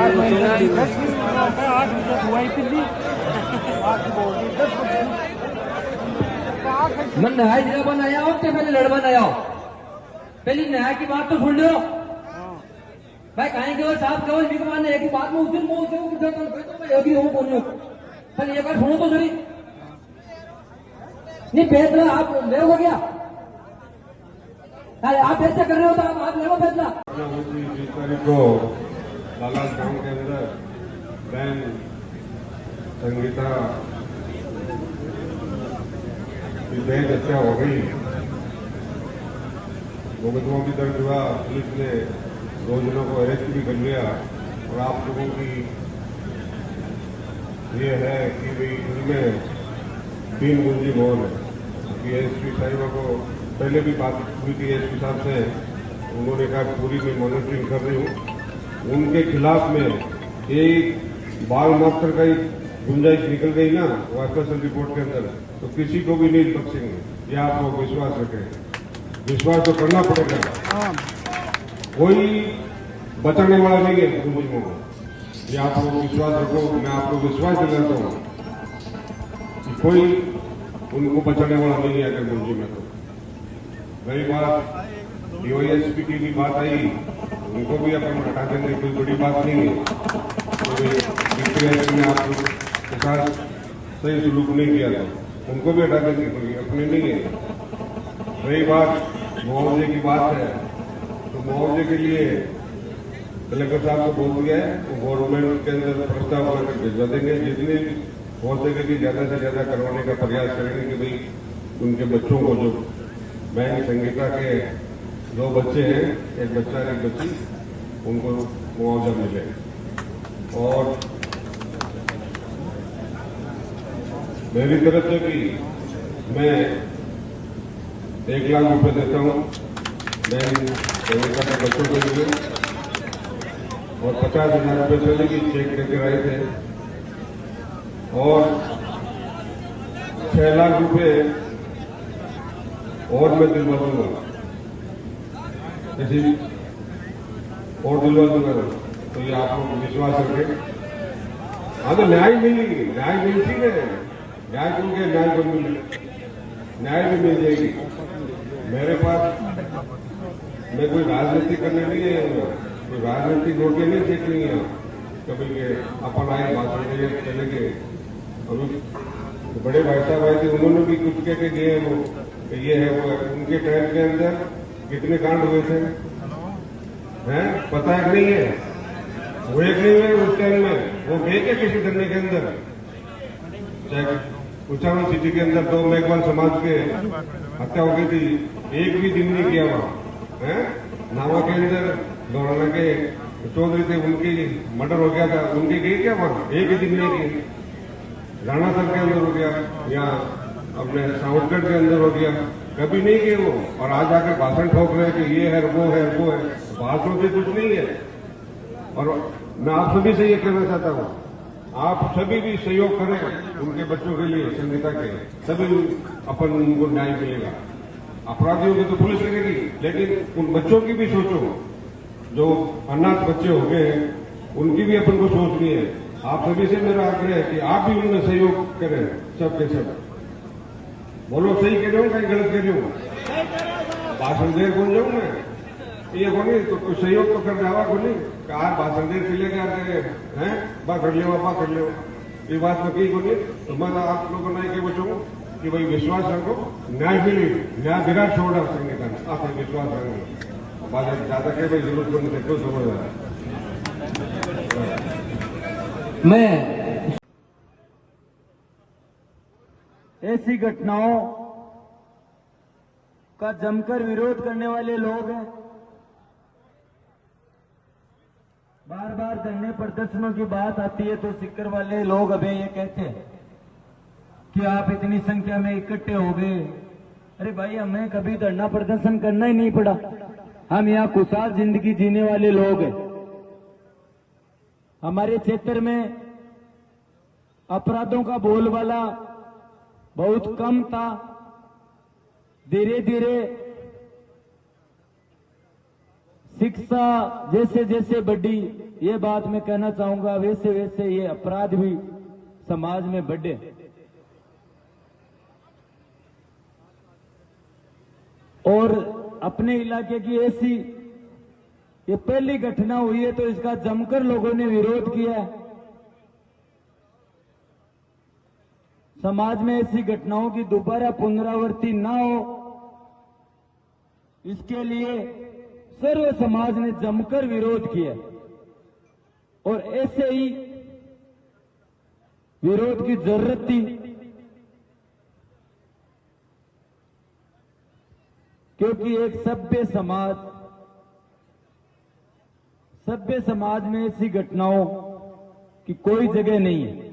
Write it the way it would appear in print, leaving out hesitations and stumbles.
मैं न्याय जिला बनाया हो क्या पहले लड़ बनाया हो? पहली न्याय की बात तो सुन लो भाई। कहीं केवल साहब केवल विकमान एक ही बात में उस दिन योगी हूँ बोलो पर एक बार सुनो तो सही नहीं फैसला आप ले हो गया। आप ऐसा कर रहे हो तो आप ले लो फैसला। 20 तारीख को लालास गांव के अंदर बहन संगीता की बेहद हत्या हो गई। मुकदमा भी दर्ज हुआ, पुलिस ने 2 जनों को अरेस्ट भी कर लिया। और आप लोगों की ये है कि भाई इनमें 3 मुलजिम और है कि एसपी साहिबा को पहले भी बात हुई थी एसपी साहब से, उन्होंने कहा पूरी मैं मॉनिटरिंग कर रही हूँ। उनके खिलाफ में एक बाल मात्र का गुंजाइश निकल गई ना वो एफएसएल रिपोर्ट के अंदर, तो किसी को भी नहीं बख्शेंगे। ये आप लोग विश्वास रखें, विश्वास तो करना पड़ेगा। कोई बचाने वाला नहीं है मुलजिमों को, ये आप लोग विश्वास रखो। मैं आपको विश्वास दिलाता हूँ कि कोई उनको बचाने वाला नहीं है अगर मुलजिम है तो। रही बात डीवाईएसपी की भी बात आई, उनको भी अपन हटा देंगे, कोई बड़ी बात नहीं है। तो ने आपके साथ सही सुलूक नहीं किया था, उनको भी हटा देंगे, कोई अपने नहीं है। रही बात मुआवजे की बात है, तो मुआवजे के लिए कलेक्टर साहब को बोल दिया है, वो गवर्नमेंट के अंदर प्रस्ताव करके भिजवा देंगे। जितनी हो सकेगी ज्यादा से ज्यादा करवाने का प्रयास करेंगे कि भाई उनके बच्चों को, जो बहन संगीता के 2 बच्चे हैं, एक बच्चा और एक बच्ची, उनको मुआवजा मिले। और मेरी तरफ से भी मैं 1 लाख रुपए देता हूं बहन संगीता के बच्चों के लिए, और 50,000 रुपये चले की चेक देकर आए थे, और 6 लाख रुपए और मैं दिलवा दूंगा, किसी और दिलवा दूंगा। तो ये आप लोग विश्वास रखें। हाँ तो न्याय मिलेगी, न्याय मिलती है, न्याय क्यों के न्याय को मिले, न्याय भी मिल जाएगी। मेरे पास मैं कोई राजनीति करने नहीं है, कोई राजनीतिक रोटियां नहीं सीखनी है कभी के अपन आए भाषण के चले गए। अभी बड़े भाई साहब आए थे, उन्होंने भी कुछ कह के गए, वो ये है वो है। उनके टाइम के अंदर कितने कांड हुए थे हैं, पता है नहीं है? वो एक नहीं हुए उस टाइम में, वो गए क्या किसी धरने के अंदर? कुचामन सिटी के अंदर 2 मेघवाल समाज के हत्या हो गई थी, एक भी दिन नहीं किया वहां है। नावा के अंदर दोराना के चौधरी थे, उनकी मर्डर हो गया था, उनके गए क्या वहां? एक ही दिन नहीं किए। राणा सर के अंदर हो गया, यहाँ अपने साउथगढ़ के अंदर हो गया, कभी नहीं किए वो। और आज आकर भाषण ठोक रहे कि ये है वो है वो है, भाषणों से कुछ नहीं है। और मैं आप सभी से ये कहना चाहता हूँ, आप सभी भी सहयोग करें उनके बच्चों के लिए, संगीता के, सभी अपन उनको न्याय मिलेगा। अपराधियों की तो पुलिस करेगी, लेकिन उन बच्चों की भी सोचो, जो अनाथ बच्चे हो गए हैं, उनकी भी अपन को सोचनी है। आप सभी से मेरा आग्रह है कि आप भी उनमें सहयोग करें, सबके सब। बोलो सही कह रहे हो, कहीं गलत कह रहे हो? भाषण देर बोल जाऊं मैं, ये बोली तो कोई सहयोग तो करने आवा बोली, कहा भाषण देर चले गए हैं, बा कर ले, ये बात तो कही बोली। तो मैं आप लोगों ने क्या बचाऊं कि भाई विश्वास रखो, न्याय मिले, न्याय विराट छोड़ा संगीता ने, आप विश्वास रखेंगे। बात ज्यादा कह भाई जरूरत को नहीं क्यों समझ रहा है। मैं ऐसी घटनाओं का जमकर विरोध करने वाले लोग हैं। बार बार धरने प्रदर्शनों की बात आती है तो सिक्कर वाले लोग अभी ये कहते हैं कि आप इतनी संख्या में इकट्ठे हो गए। अरे भाई, हमें कभी धरना प्रदर्शन करना ही नहीं पड़ा। हम यहाँ खुशहाल जिंदगी जीने वाले लोग हैं। हमारे क्षेत्र में अपराधों का बोलबाला बहुत कम था। धीरे धीरे शिक्षा जैसे जैसे बढ़ी, ये बात मैं कहना चाहूंगा, वैसे वैसे ये अपराध भी समाज में बढ़े। और अपने इलाके की ऐसी ये पहली घटना हुई है तो इसका जमकर लोगों ने विरोध किया है। समाज में ऐसी घटनाओं की दोबारा पुनरावृत्ति ना हो, इसके लिए सर्व समाज ने जमकर विरोध किया और ऐसे ही विरोध की जरूरत थी, क्योंकि एक सभ्य समाज में ऐसी घटनाओं की कोई जगह नहीं है।